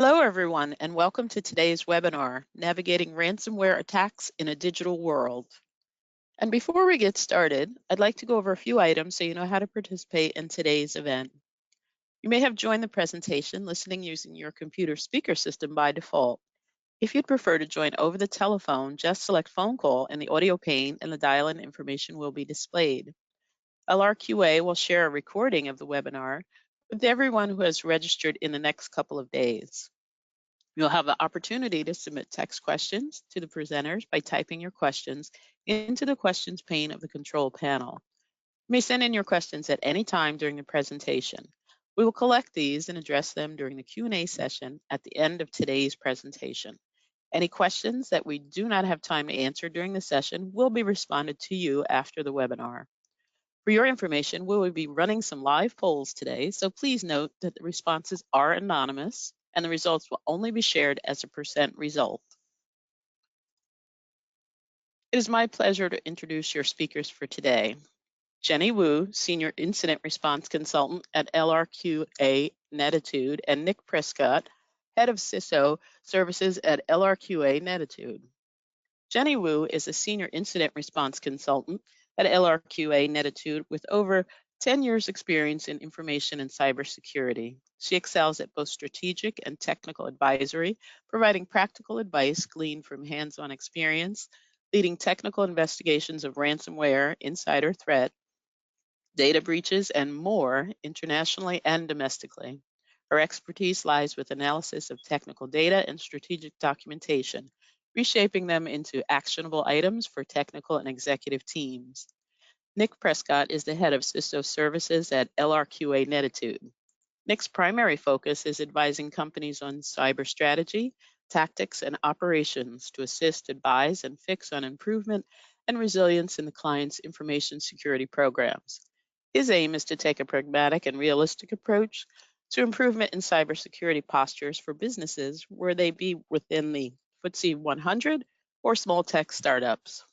Hello, everyone, and welcome to today's webinar, Navigating Ransomware Attacks in a Digital World. And before we get started, I'd like to go over a few items so you know how to participate in today's event. You may have joined the presentation listening using your computer speaker system by default. If you'd prefer to join over the telephone, just select phone call in the audio pane and the dial-in information will be displayed. LRQA will share a recording of the webinar with everyone who has registered in the next couple of days. You'll have the opportunity to submit text questions to the presenters by typing your questions into the questions pane of the control panel. You may send in your questions at any time during the presentation. We will collect these and address them during the Q&A session at the end of today's presentation. Any questions that we do not have time to answer during the session will be responded to you after the webinar. For your information, we will be running some live polls today, so please note that the responses are anonymous and the results will only be shared as a % result. It is my pleasure to introduce your speakers for today. Jenny Wu, Senior Incident Response Consultant at LRQA Netitude, and Nick Prescott, Head of CISO Services at LRQA Netitude. Jenny Wu is a Senior Incident Response Consultant at LRQA Netitude with over 10 years experience in information and cybersecurity. She excels at both strategic and technical advisory, providing practical advice gleaned from hands-on experience, leading technical investigations of ransomware, insider threat, data breaches, and more internationally and domestically. Her expertise lies with analysis of technical data and strategic documentation, reshaping them into actionable items for technical and executive teams. Nick Prescott is the head of CISO services at LRQA Netitude. Nick's primary focus is advising companies on cyber strategy, tactics, and operations to assist, advise, and fix on improvement and resilience in the client's information security programs. His aim is to take a pragmatic and realistic approach to improvement in cybersecurity postures for businesses, where they be within the FTSE 100 or small tech startups.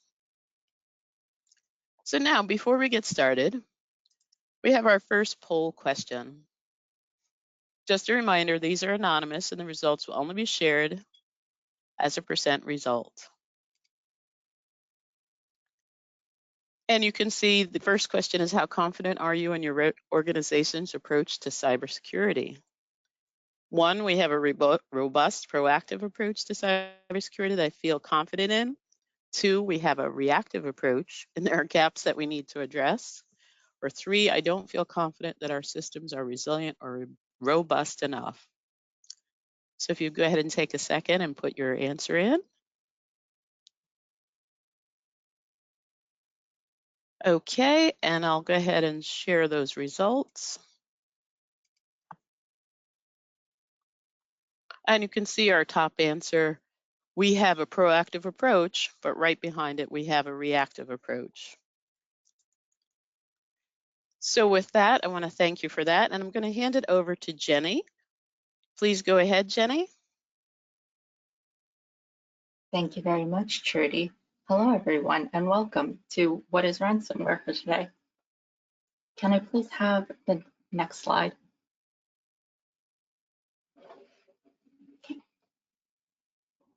So now, before we get started, we have our first poll question. Just a reminder, these are anonymous and the results will only be shared as a % result. And you can see the first question is, how confident are you in your organization's approach to cybersecurity? 1, we have a robust, proactive approach to cybersecurity that I feel confident in. 2, we have a reactive approach and there are gaps that we need to address. Or 3, I don't feel confident that our systems are resilient or robust enough. So if you go ahead and take a second and put your answer in. Okay, and I'll go ahead and share those results. And you can see our top answer. We have a proactive approach, but right behind it, we have a reactive approach. So with that, I want to thank you for that, and I'm going to hand it over to Jenny. Please go ahead, Jenny. Thank you very much, Trudy. Hello, everyone, and welcome to What is Ransomware for today. Can I please have the next slide? Okay.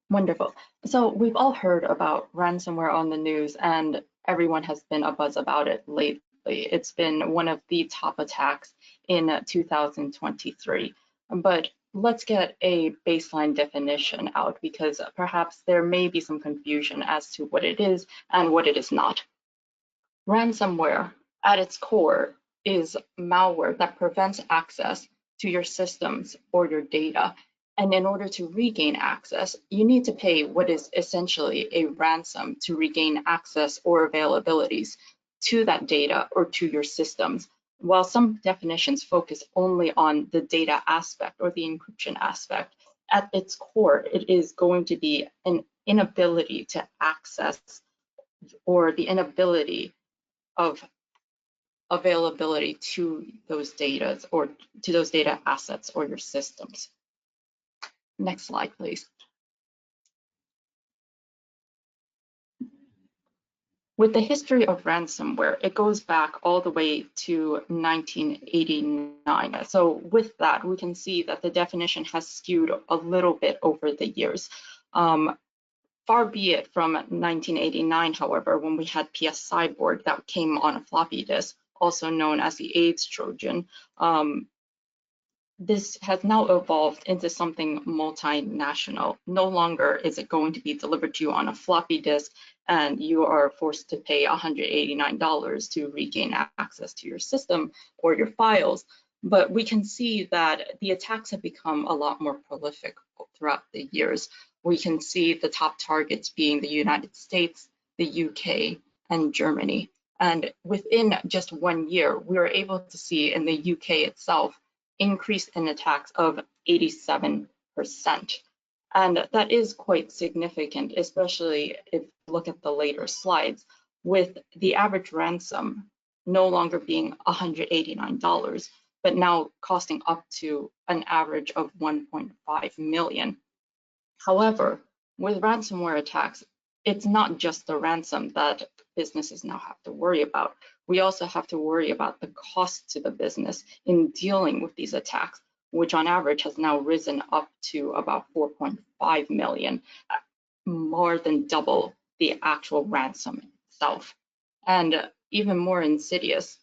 Wonderful. So we've all heard about ransomware on the news, and everyone has been abuzz about it lately. It's been one of the top attacks in 2023. But let's get a baseline definition out, because perhaps there may be some confusion as to what it is and what it is not. Ransomware, at its core, is malware that prevents access to your systems or your data. And in order to regain access, you need to pay what is essentially a ransom to regain access or availabilities to that data or to your systems. While some definitions focus only on the data aspect or the encryption aspect, at its core, it is going to be an inability to access or the inability of availability to those data or to those data assets or your systems. Next slide, please. With the history of ransomware, it goes back all the way to 1989. So with that, we can see that the definition has skewed a little bit over the years. Far be it from 1989, however, when we had PS Cyborg that came on a floppy disk, also known as the AIDS Trojan. This has now evolved into something multinational. No longer is it going to be delivered to you on a floppy disk and you are forced to pay $189 to regain access to your system or your files. But we can see that the attacks have become a lot more prolific throughout the years. We can see the top targets being the United States, the UK, and Germany. And within just 1 year, we were able to see in the UK itself increase in attacks of 87%. And that is quite significant, especially if you look at the later slides, with the average ransom no longer being $189, but now costing up to an average of 1.5 million. However, with ransomware attacks, it's not just the ransom that businesses now have to worry about. We also have to worry about the cost to the business in dealing with these attacks, which on average has now risen up to about 4.5 million, more than double the actual ransom itself. And even more insidious,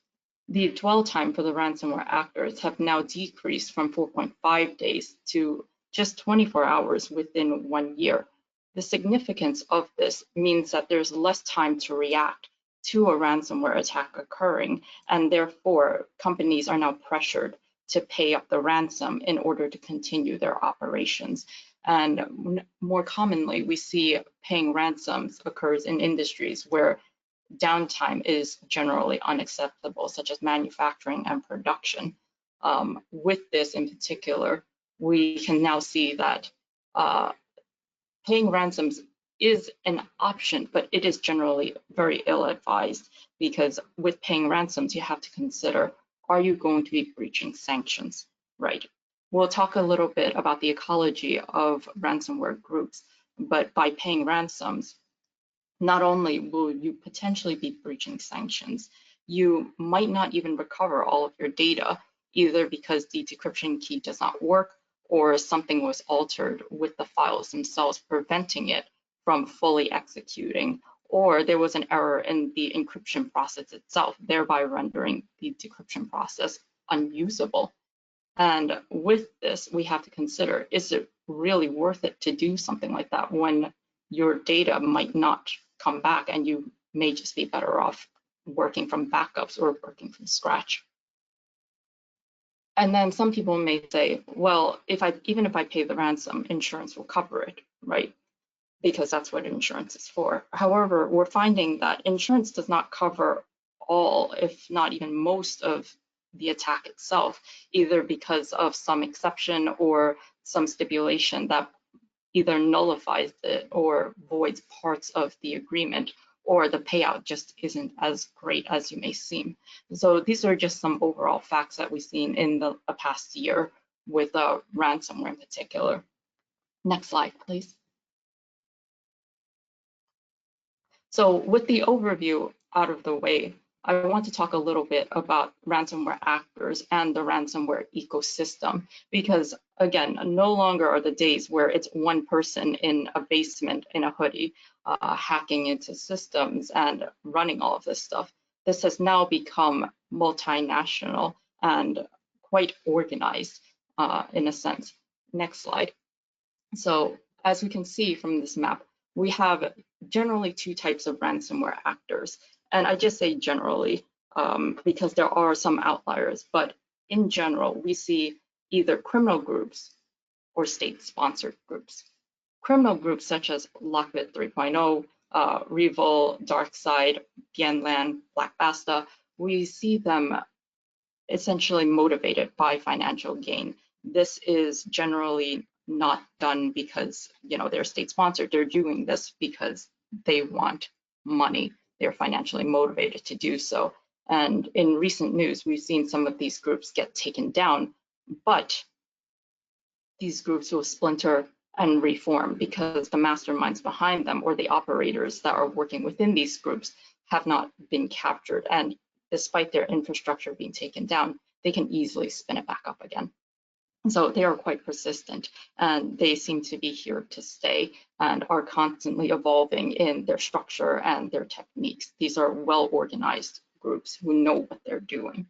the dwell time for the ransomware actors have now decreased from 4.5 days to just 24 hours within 1 year. The significance of this means that there's less time to react to a ransomware attack occurring, and therefore companies are now pressured to pay up the ransom in order to continue their operations. And more commonly, we see paying ransoms occurs in industries where downtime is generally unacceptable, such as manufacturing and production. With this in particular, we can now see that paying ransoms is an option, but it is generally very ill-advised, because with paying ransoms, you have to consider, are you going to be breaching sanctions, right? We'll talk a little bit about the ecology of ransomware groups, but by paying ransoms, not only will you potentially be breaching sanctions, you might not even recover all of your data, either because the decryption key does not work or something was altered with the files themselves, preventing it from fully executing, or there was an error in the encryption process itself, thereby rendering the decryption process unusable. And with this, we have to consider, is it really worth it to do something like that when your data might not come back and you may just be better off working from backups or working from scratch? And then some people may say, well, even if I pay the ransom, insurance will cover it, right? Because that's what insurance is for. However, we're finding that insurance does not cover all, if not even most of the attack itself, either because of some exception or some stipulation that either nullifies it or voids parts of the agreement, or the payout just isn't as great as you may seem. So these are just some overall facts that we've seen in the past year with ransomware in particular. Next slide, please. So with the overview out of the way, I want to talk a little bit about ransomware actors and the ransomware ecosystem, because again, no longer are the days where it's one person in a basement in a hoodie hacking into systems and running all of this stuff. This has now become multinational and quite organized in a sense. Next slide. So as we can see from this map, we have generally two types of ransomware actors. And I just say generally because there are some outliers, but in general, we see either criminal groups or state-sponsored groups. Criminal groups such as Lockbit 3.0, Revol, DarkSide, Bienland, Black Basta, we see them essentially motivated by financial gain. This is generally not done because they're state sponsored. They're doing this because they want money. They're financially motivated to do so. And in recent news, we've seen some of these groups get taken down, but these groups will splinter and reform because the masterminds behind them or the operators that are working within these groups have not been captured. And despite their infrastructure being taken down, they can easily spin it back up again. So they are quite persistent, and they seem to be here to stay and are constantly evolving in their structure and their techniques. These are well-organized groups who know what they're doing.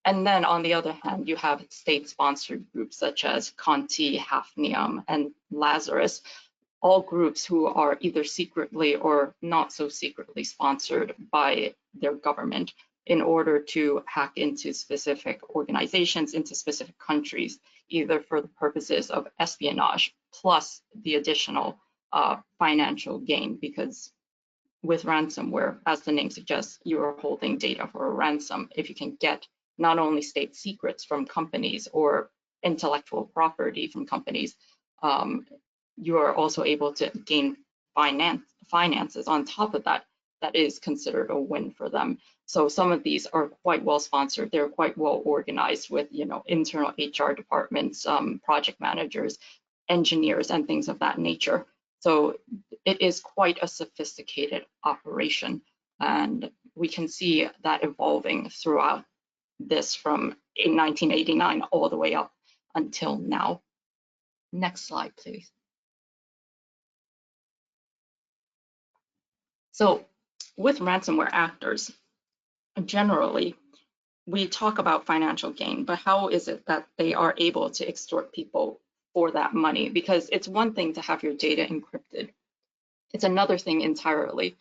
And then on the other hand, you have state-sponsored groups such as Conti, Hafnium, and Lazarus, all groups who are either secretly or not so secretly sponsored by their government in order to hack into specific organizations, into specific countries, either for the purposes of espionage plus the additional financial gain, because with ransomware, as the name suggests, you are holding data for a ransom. If you can get not only state secrets from companies or intellectual property from companies, you are also able to gain finances on top of that. That is considered a win for them. So some of these are quite well sponsored. They're quite well organized with, internal HR departments, project managers, engineers, and things of that nature. So it is quite a sophisticated operation, and we can see that evolving throughout this from 1989 all the way up until now. Next slide, please. So with ransomware actors, generally, we talk about financial gain, but how is it that they are able to extort people for that money? Because it's one thing to have your data encrypted. It's another thing entirely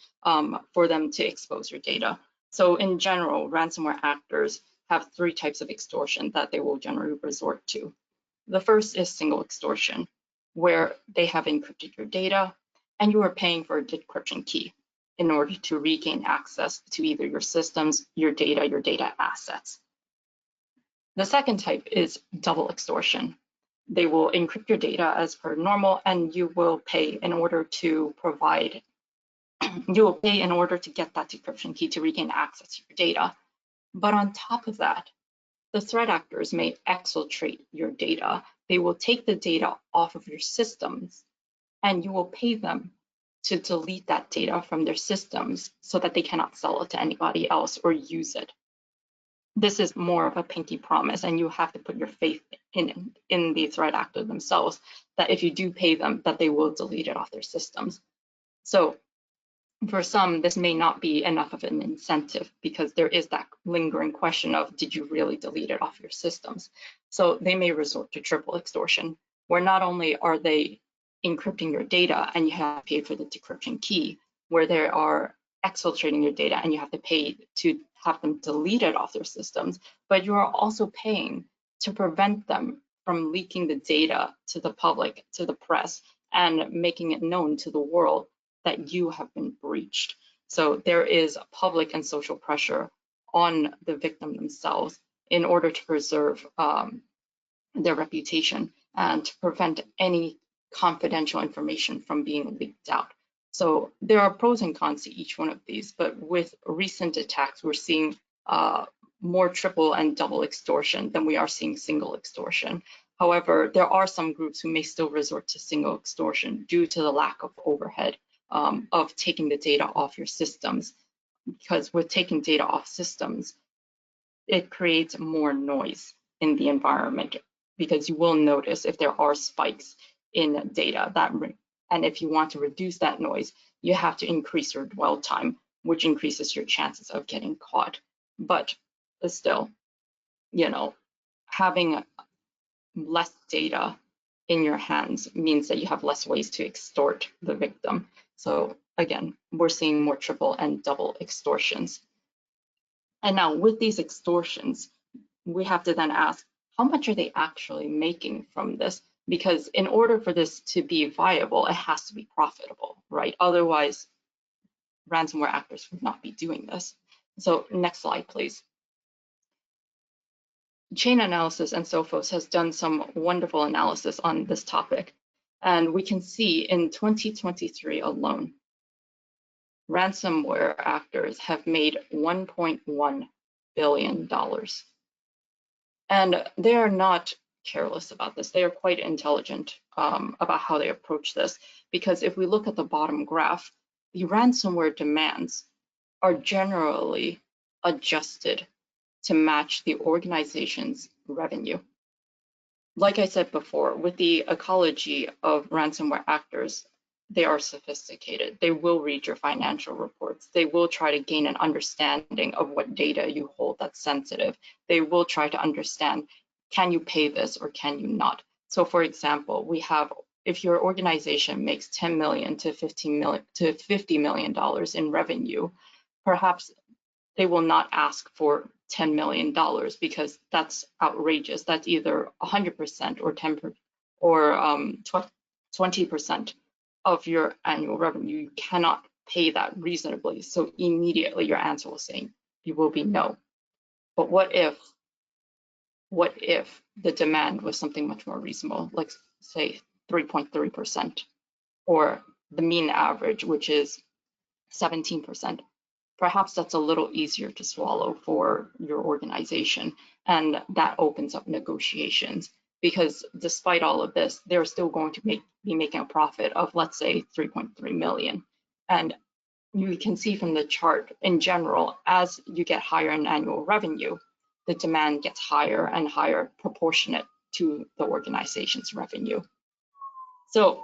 for them to expose your data. So in general, ransomware actors have three types of extortion that they will generally resort to. The first is single extortion, where they have encrypted your data and you are paying for a decryption key in order to regain access to either your systems, your data assets. The second type is double extortion. They will encrypt your data as per normal, and you will pay in order to provide, you will pay in order to get that decryption key to regain access to your data. But on top of that, the threat actors may exfiltrate your data. They will take the data off of your systems, and you will pay them to delete that data from their systems so that they cannot sell it to anybody else or use it. This is more of a pinky promise, and you have to put your faith in the threat actor themselves, that if you do pay them, that they will delete it off their systems. So for some, this may not be enough of an incentive because there is that lingering question of, did you really delete it off your systems? So they may resort to triple extortion, where not only are they encrypting your data and you have to pay for the decryption key, where they are exfiltrating your data and you have to pay to have them deleted off their systems, but you are also paying to prevent them from leaking the data to the public, to the press, and making it known to the world that you have been breached. So there is public and social pressure on the victim themselves in order to preserve their reputation and to prevent any confidential information from being leaked out. So there are pros and cons to each one of these, but with recent attacks, we're seeing more triple and double extortion than we are seeing single extortion. However, there are some groups who may still resort to single extortion due to the lack of overhead of taking the data off your systems. Because with taking data off systems, it creates more noise in the environment, because you will notice if there are spikes in data and if you want to reduce that noise, you have to increase your dwell time, which increases your chances of getting caught. But still, having less data in your hands means that you have less ways to extort the victim. So again, we're seeing more triple and double extortions. And now with these extortions, we have to then ask, how much are they actually making from this? Because in order for this to be viable, it has to be profitable, right? Otherwise, ransomware actors would not be doing this. So next slide, please. Chain Analysis and Sophos has done some wonderful analysis on this topic. And we can see in 2023 alone, ransomware actors have made $1.1 billion. And they are not careless about this. They are quite intelligent about how they approach this. Because if we look at the bottom graph, the ransomware demands are generally adjusted to match the organization's revenue. Like I said before, with the ecology of ransomware actors, they are sophisticated. They will read your financial reports. They will try to gain an understanding of what data you hold that's sensitive. They will try to understand, can you pay this or can you not? So for example, we have, if your organization makes 10 million to 15 million to $50 million in revenue, perhaps they will not ask for $10 million because that's outrageous. That's either 100% or 10% or 20% of your annual revenue. You cannot pay that reasonably. So immediately your answer will be no. But what if the demand was something much more reasonable, like say 3.3%, or the mean average, which is 17%? Perhaps that's a little easier to swallow for your organization, and that opens up negotiations, because despite all of this, they're still going to be making a profit of, let's say, 3.3 million. And you can see from the chart, in general, as you get higher in annual revenue, the demand gets higher and higher proportionate to the organization's revenue. So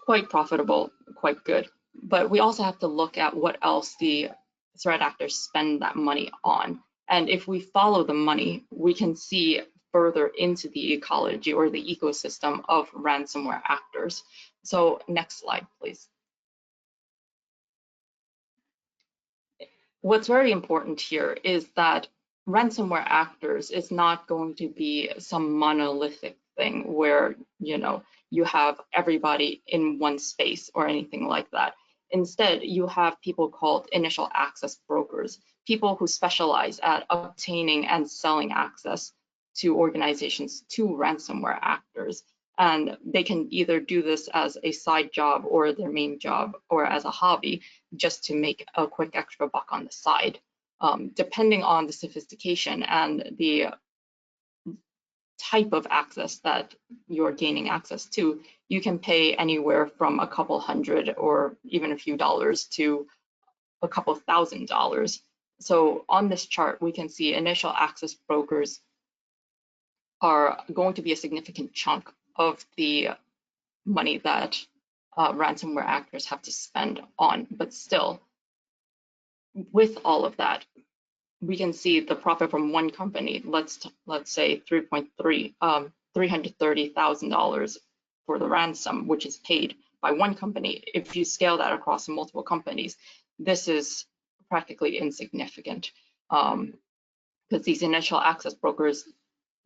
quite profitable, quite good. But we also have to look at what else the threat actors spend that money on. And if we follow the money, we can see further into the ecology or the ecosystem of ransomware actors. So next slide, please. What's very important here is that ransomware actors is not going to be some monolithic thing where, you have everybody in one space or anything like that. Instead, you have people called initial access brokers, people who specialize at obtaining and selling access to organizations to ransomware actors. And they can either do this as a side job or their main job or as a hobby, just to make a quick extra buck on the side. Depending on the sophistication and the type of access that you're gaining access to, you can pay anywhere from a couple hundred or even a few dollars to a couple $1,000s. So on this chart, we can see initial access brokers are going to be a significant chunk of the money that ransomware actors have to spend on. But still, with all of that, we can see the profit from one company, let's say $330,000 for the ransom, which is paid by one company. If you scale that across multiple companies, this is practically insignificant, because these initial access brokers,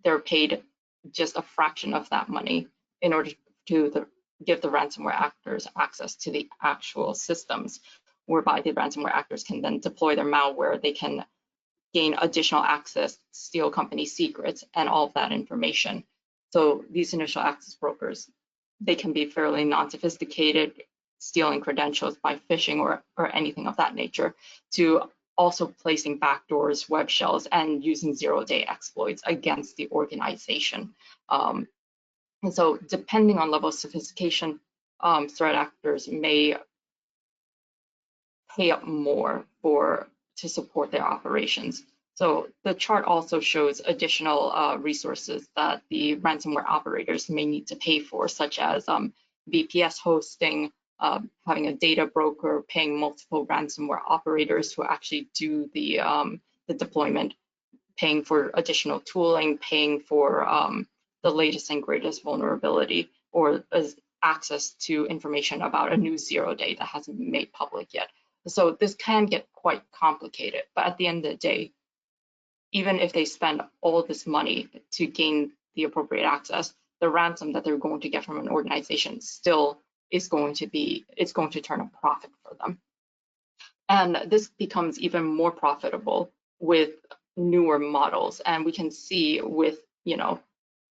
they're paid just a fraction of that money in order to give the ransomware actors access to the actual systems, whereby the ransomware actors can then deploy their malware. They can gain additional access, steal company secrets, and all of that information. So these initial access brokers, they can be fairly non-sophisticated, stealing credentials by phishing or anything of that nature, to also placing backdoors, web shells, and using zero-day exploits against the organization. And so depending on level of sophistication, threat actors may pay up more to support their operations. So the chart also shows additional resources that the ransomware operators may need to pay for, such as VPS hosting, having a data broker, paying multiple ransomware operators who actually do the deployment, paying for additional tooling, paying for the latest and greatest vulnerability, or access to information about a new zero-day that hasn't been made public yet. So this can get quite complicated, but at the end of the day, even if they spend all this money to gain the appropriate access, the ransom that they're going to get from an organization still is going to turn a profit for them. And this becomes even more profitable with newer models. And we can see with,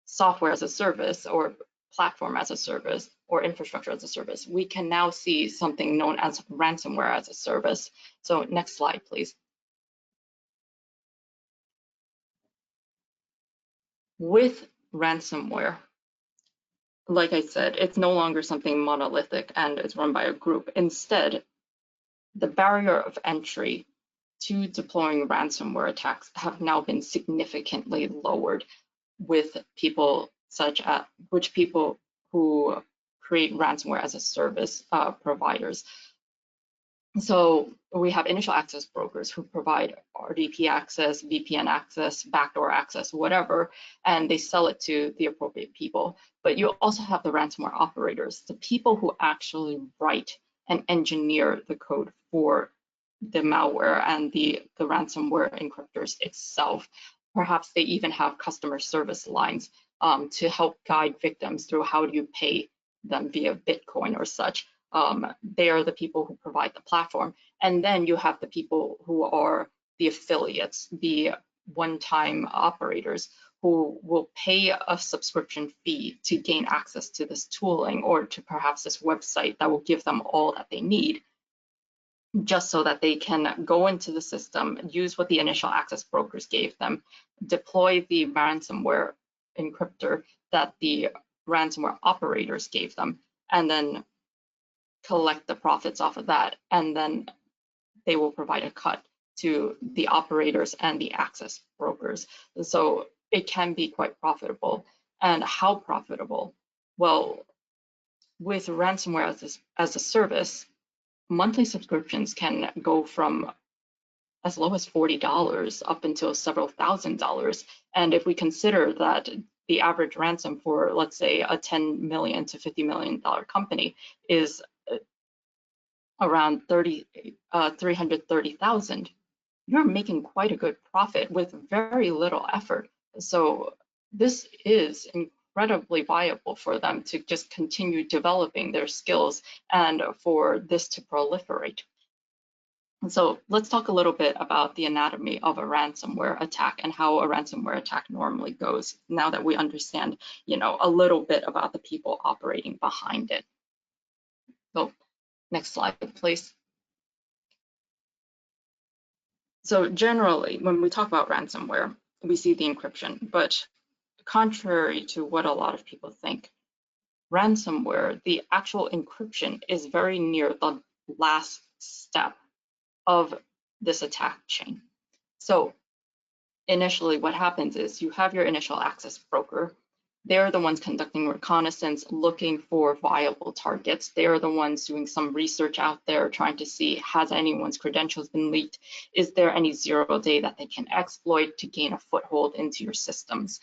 software as a service or platform as a service or infrastructure as a service, we can now see something known as ransomware as a service. So next slide, please. With ransomware, like I said, it's no longer something monolithic and it's run by a group. Instead, the barrier of entry to deploying ransomware attacks have now been significantly lowered with people people who create ransomware as a service providers. So we have initial access brokers who provide RDP access, VPN access, backdoor access, whatever, and they sell it to the appropriate people. But you also have the ransomware operators, the people who actually write and engineer the code for the malware and the ransomware encryptors itself. Perhaps they even have customer service lines to help guide victims through how do you pay them via Bitcoin or such. They are the people who provide the platform. And then you have the people who are the affiliates, the one-time operators who will pay a subscription fee to gain access to this tooling or to perhaps this website that will give them all that they need, just so that they can go into the system, use what the initial access brokers gave them, deploy the ransomware encryptor that the ransomware operators gave them, and then collect the profits off of that. And then they will provide a cut to the operators and the access brokers. So it can be quite profitable. And how profitable? Well, with ransomware as a service, monthly subscriptions can go from as low as $40 up until several $1,000s. And if we consider that the average ransom for, let's say, a $10 million to $50 million company is around 330,000, you're making quite a good profit with very little effort. So this is incredibly viable for them to just continue developing their skills and for this to proliferate. So let's talk a little bit about the anatomy of a ransomware attack and how a ransomware attack normally goes, now that we understand, a little bit about the people operating behind it. So next slide, please. So generally, when we talk about ransomware, we see the encryption, but contrary to what a lot of people think, ransomware, the actual encryption is very near the last step of this attack chain. So initially what happens is you have your initial access broker. They're the ones conducting reconnaissance, looking for viable targets. They're the ones doing some research out there, trying to see, has anyone's credentials been leaked? Is there any zero-day that they can exploit to gain a foothold into your systems?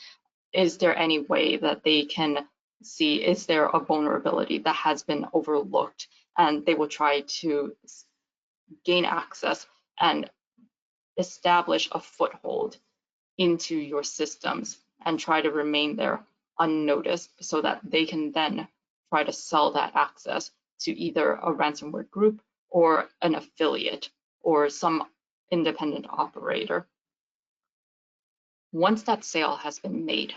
Is there any way that they can see, is there a vulnerability that has been overlooked? And they will try to gain access and establish a foothold into your systems and try to remain there unnoticed, so that they can then try to sell that access to either a ransomware group or an affiliate or some independent operator. Once that sale has been made,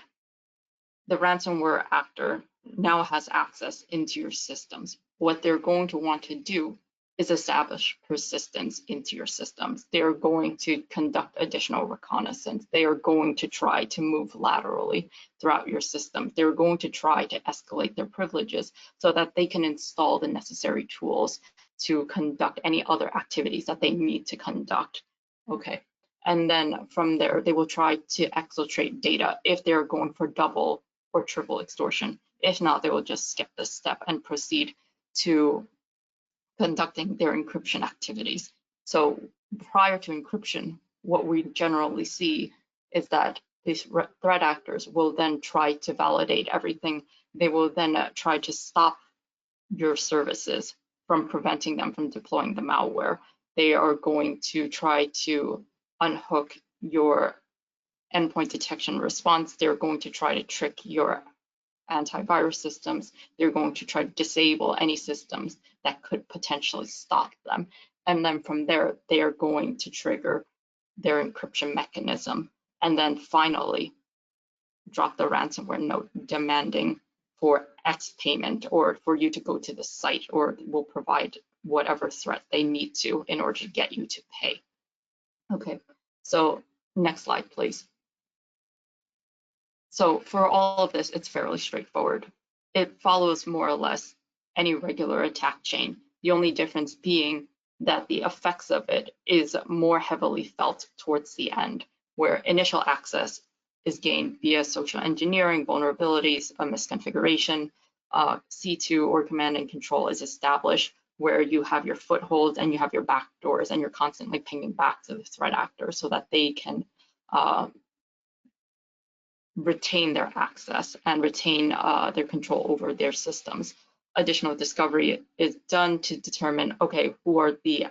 the ransomware actor now has access into your systems. What they're going to want to do is establish persistence into your systems. They are going to conduct additional reconnaissance. They are going to try to move laterally throughout your system. They're going to try to escalate their privileges so that they can install the necessary tools to conduct any other activities that they need to conduct. Okay. And then from there, they will try to exfiltrate data if they're going for double or triple extortion. If not, they will just skip this step and proceed to conducting their encryption activities. So prior to encryption, what we generally see is that these threat actors will then try to validate everything. They will then try to stop your services from preventing them from deploying the malware. They are going to try to unhook your endpoint detection response. They're going to try to trick your antivirus systems. They're going to try to disable any systems that could potentially stop them. And then from there, they are going to trigger their encryption mechanism. And then finally, drop the ransomware note demanding for X payment, or for you to go to the site, or will provide whatever threat they need to in order to get you to pay. Okay, so next slide, please. So for all of this, it's fairly straightforward. It follows more or less any regular attack chain. The only difference being that the effects of it is more heavily felt towards the end, where initial access is gained via social engineering, vulnerabilities, a misconfiguration. C2 or command and control is established, where you have your footholds and you have your backdoors, and you're constantly pinging back to the threat actor so that they can retain their access and retain their control over their systems. Additional discovery is done to determine, okay, who are the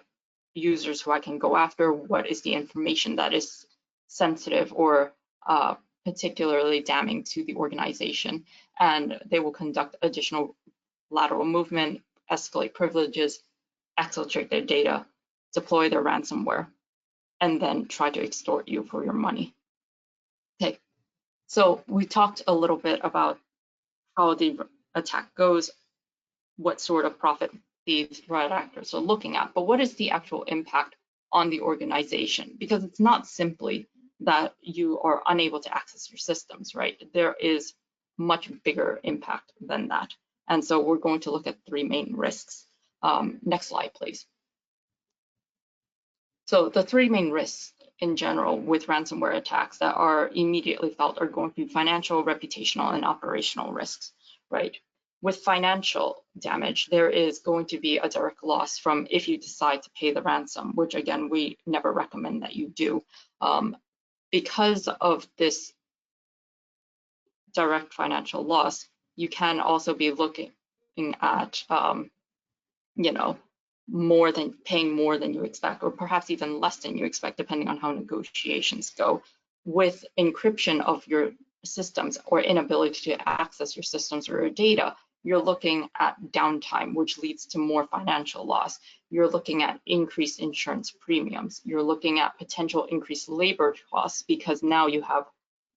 users who I can go after? What is the information that is sensitive or particularly damning to the organization? And they will conduct additional lateral movement, escalate privileges, exfiltrate their data, deploy their ransomware, and then try to extort you for your money. Okay, so we talked a little bit about how the attack goes, what sort of profit these threat actors are looking at, but what is the actual impact on the organization? Because it's not simply that you are unable to access your systems, right? There is much bigger impact than that. And so we're going to look at three main risks. Next slide, please. So the three main risks in general with ransomware attacks that are immediately felt are going to be financial, reputational, and operational risks, right? With financial damage, there is going to be a direct loss from if you decide to pay the ransom, which again, we never recommend that you do. Because of this direct financial loss, you can also be looking at, you know, paying more than you expect, or perhaps even less than you expect, depending on how negotiations go. With encryption of your systems or inability to access your systems or your data, you're looking at downtime, which leads to more financial loss. You're looking at increased insurance premiums. You're looking at potential increased labor costs because now you have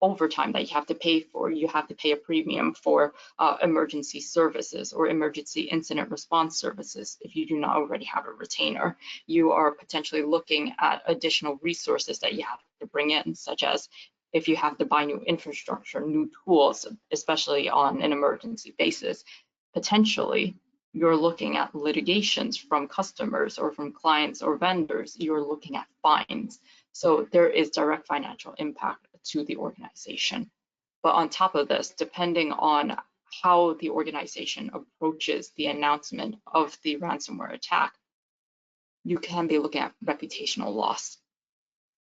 overtime that you have to pay for. You have to pay a premium for emergency services or emergency incident response services if you do not already have a retainer. You are potentially looking at additional resources that you have to bring in, such as if you have to buy new infrastructure, new tools, especially on an emergency basis. Potentially, you're looking at litigations from customers or from clients or vendors. You're looking at fines. So there is direct financial impact to the organization. But on top of this, depending on how the organization approaches the announcement of the ransomware attack, you can be looking at reputational loss.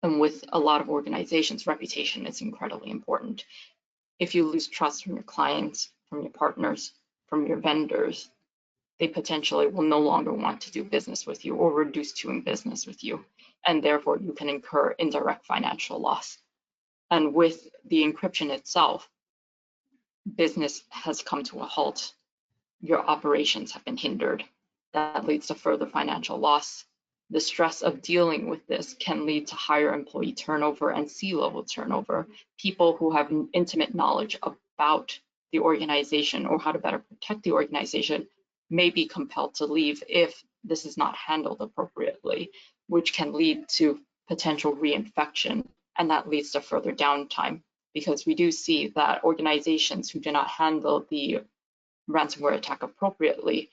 And with a lot of organizations, reputation is incredibly important. If you lose trust from your clients, from your partners, from your vendors, they potentially will no longer want to do business with you or reduce doing business with you. And therefore, you can incur indirect financial loss. And with the encryption itself, business has come to a halt. Your operations have been hindered. That leads to further financial loss. The stress of dealing with this can lead to higher employee turnover and C-level turnover. People who have intimate knowledge about the organization or how to better protect the organization may be compelled to leave if this is not handled appropriately, which can lead to potential reinfection, and that leads to further downtime, because we do see that organizations who do not handle the ransomware attack appropriately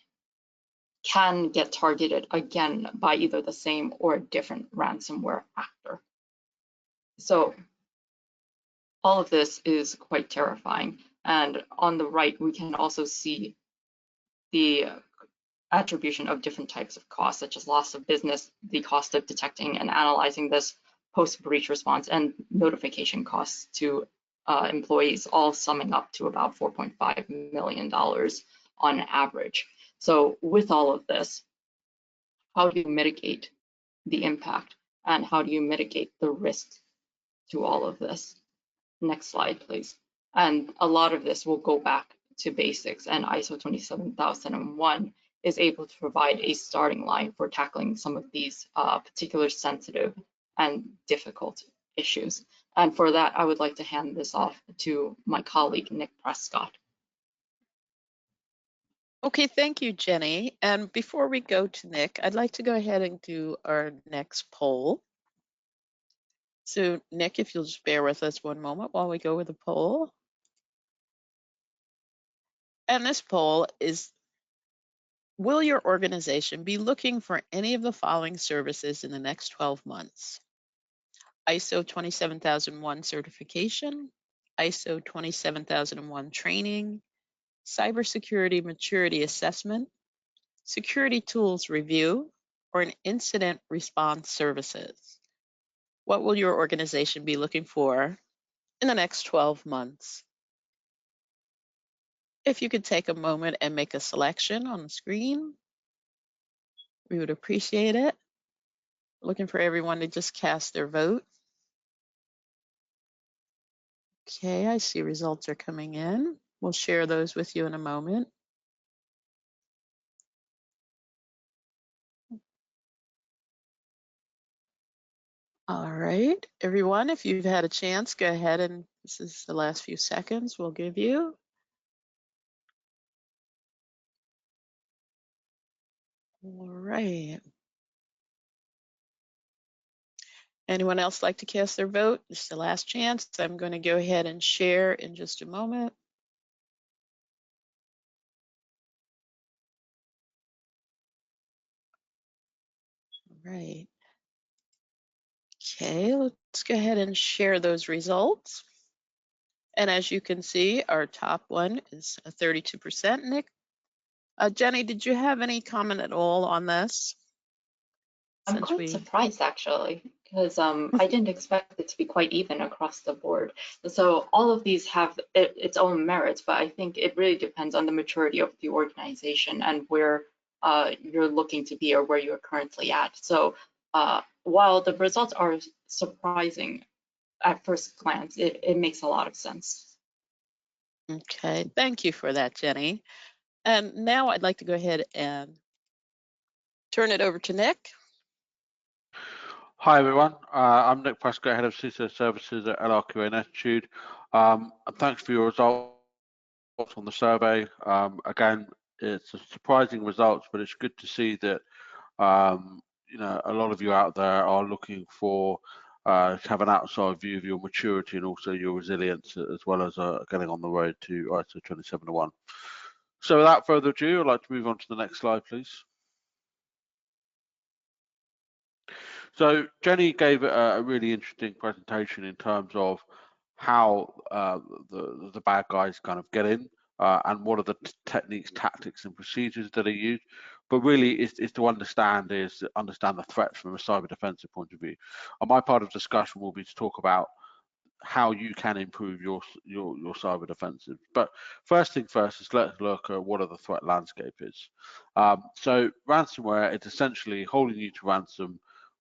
can get targeted again by either the same or a different ransomware actor. So all of this is quite terrifying. And on the right, we can also see the attribution of different types of costs, such as loss of business, the cost of detecting and analyzing this, post-breach response, and notification costs to employees, all summing up to about $4.5 million on average. So with all of this, how do you mitigate the impact, and how do you mitigate the risk to all of this? Next slide, please. And a lot of this will go back to basics, and ISO 27001 is able to provide a starting line for tackling some of these particular sensitive and difficult issues. And for that, I would like to hand this off to my colleague, Nick Prescott. Okay, thank you, Jenny. And before we go to Nick, I'd like to go ahead and do our next poll. So Nick, if you'll just bear with us one moment while we go with the poll. And this poll is Will your organization be looking for any of the following services in the next 12 months? ISO 27001 certification, ISO 27001 training, cybersecurity maturity assessment, security tools review, or an incident response services? What will your organization be looking for in the next 12 months? If you could take a moment and make a selection on the screen, we would appreciate it. Looking for everyone to just cast their vote. Okay, I see results are coming in. We'll share those with you in a moment. All right, everyone, if you've had a chance, go ahead and this is the last few seconds we'll give you. All right. Anyone else like to cast their vote? This is the last chance. I'm going to go ahead and share in just a moment. All right. Okay, let's go ahead and share those results. And as you can see, our top one is 32%. Nick, Jenny, did you have any comment at all on this? I'm Since quite we, surprised actually, because I didn't expect it to be quite even across the board. So all of these have its own merits, but I think it really depends on the maturity of the organization and where you're looking to be or where you're currently at. So while the results are surprising at first glance, it makes a lot of sense. okay, thank you for that, Jenny. And now I'd like to go ahead and turn it over to Nick. Hi everyone, I'm Nick Prescott, Head of CISO Services at LRQA Attitude. And thanks for your results on the survey. Again, it's a surprising results, but it's good to see that you know, a lot of you out there are looking for to have an outside view of your maturity and also your resilience, as well as getting on the road to ISO 27001. So without further ado, I'd like to move on to the next slide, please. So Jenny gave a really interesting presentation in terms of how the bad guys kind of get in and what are the techniques, tactics, and procedures that are used. But really, is to understand the threats from a cyber defensive point of view. And my part of discussion will be to talk about how you can improve your cyber defensive. But first thing first is let's look at what the threat landscape is. So ransomware is essentially holding you to ransom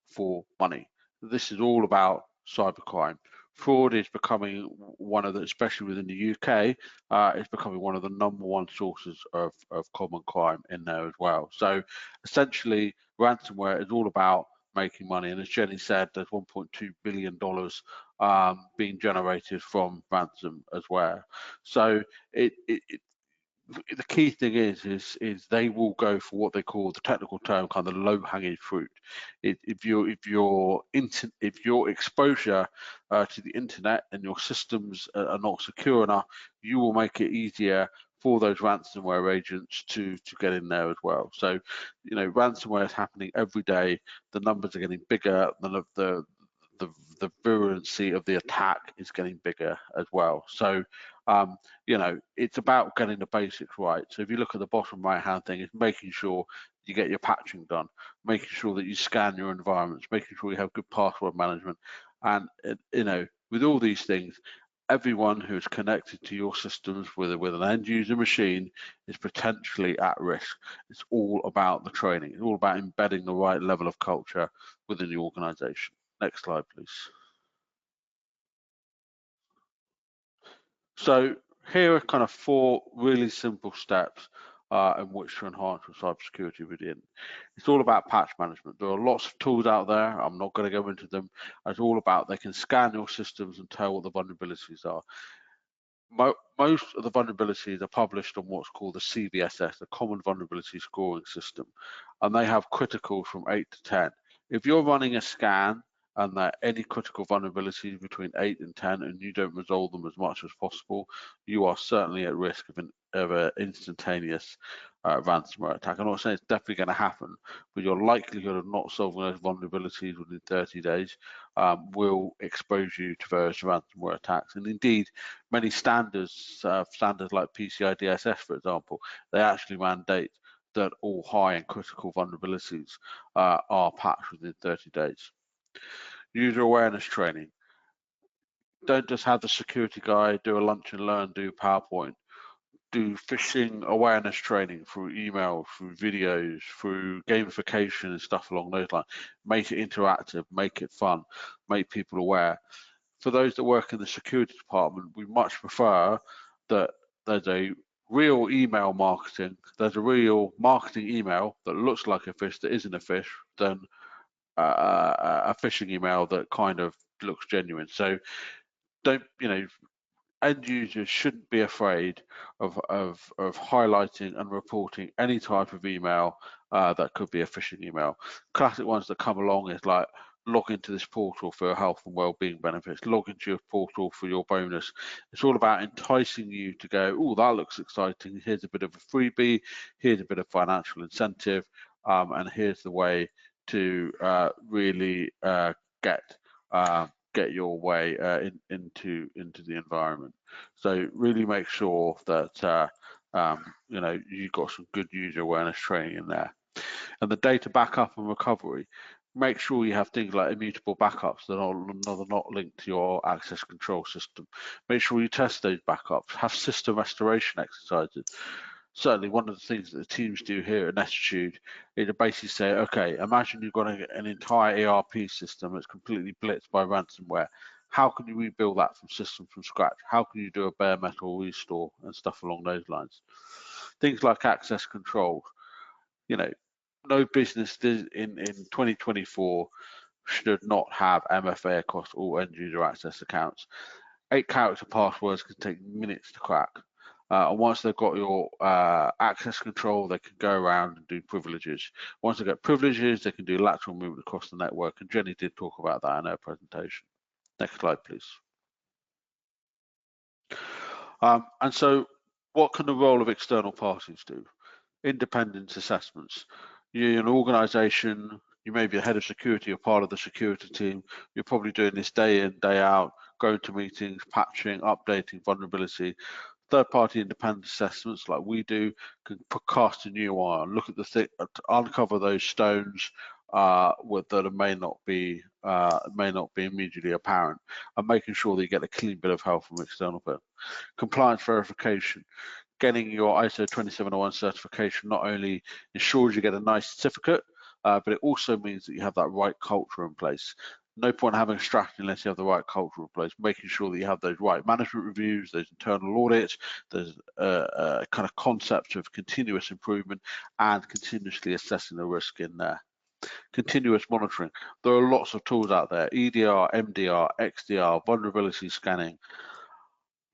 for money. This is all about cybercrime. Fraud is becoming one of the, especially within the UK, is becoming one of the #1 sources of common crime in there as well. So essentially, ransomware is all about making money. And as Jenny said, there's $1.2 billion being generated from ransom as well. So the key thing is they will go for what they call the technical term kind of low-hanging fruit. If your exposure to the internet and your systems are not secure enough, you will make it easier for those ransomware agents to get in there as well. So, you know, ransomware is happening every day. The numbers are getting bigger. The virulency of the attack is getting bigger as well. So, you know, it's about getting the basics right. So if you look at the bottom right-hand thing, it's making sure you get your patching done, making sure that you scan your environments, making sure you have good password management. And, you know, with all these things, everyone who's connected to your systems with an end user machine is potentially at risk. It's all about the training. It's all about embedding the right level of culture within the organization. Next slide, please. So here are kind of 4 really simple steps in which to enhance your cybersecurity within. It's all about patch management. There are lots of tools out there. I'm not going to go into them. It's all about they can scan your systems and tell what the vulnerabilities are. Most of the vulnerabilities are published on what's called the CVSS, the Common Vulnerability Scoring System, and they have criticals from 8 to 10. If you're running a scan and that any critical vulnerabilities between 8 and 10 and you don't resolve them as much as possible, you are certainly at risk of an instantaneous ransomware attack. I'm not saying it's definitely going to happen, but your likelihood of not solving those vulnerabilities within 30 days will expose you to various ransomware attacks. And indeed, many standards like PCI DSS, for example, they actually mandate that all high and critical vulnerabilities are patched within 30 days. User awareness training. Don't just have the security guy do a lunch and learn, do PowerPoint. Do phishing awareness training through email, through videos, through gamification and stuff along those lines. Make it interactive, make it fun, make people aware. For those that work in the security department, we much prefer that there's a real email marketing, there's a real marketing email that looks like a fish that isn't a fish, than a phishing email that kind of looks genuine. So don't, end users shouldn't be afraid of highlighting and reporting any type of email that could be a phishing email. Classic ones that come along is like, log into this portal for health and well-being benefits, log into your portal for your bonus. It's all about enticing you to go, oh, that looks exciting, here's a bit of a freebie, here's a bit of financial incentive, and here's the way to really get your way into the environment. So really make sure that you've got some good user awareness training in there. And the data backup and recovery, make sure you have things like immutable backups that are not linked to your access control system. Make sure you test those backups, have system restoration exercises. Certainly one of the things that the teams do here at Nettitude is to basically say, okay, imagine you've got an entire ERP system that's completely blitzed by ransomware. How can you rebuild that from scratch? How can you do a bare metal restore and stuff along those lines? Things like access control. No business in 2024 should not have MFA across all end user access accounts. 8-character passwords can take minutes to crack. And once they've got your access control, they can go around and do privileges. Once they get privileges, they can do lateral movement across the network. And Jenny did talk about that in her presentation. Next slide, please. And so what can the role of external parties do? Independence assessments. You're an organization, you may be the head of security or part of the security team. You're probably doing this day in, day out, going to meetings, patching, updating vulnerability. Third-party independent assessments like we do can cast a new eye and look at the thing, uncover those stones that may not be immediately apparent, and making sure that you get a clean bill of health from external bill. Compliance verification. Getting your ISO 27001 certification not only ensures you get a nice certificate, but it also means that you have that right culture in place. No point having a strategy unless you have the right culture in place, making sure that you have those right management reviews, those internal audits, there's a kind of concept of continuous improvement and continuously assessing the risk in there. Continuous monitoring. There are lots of tools out there, EDR, MDR, XDR, vulnerability scanning,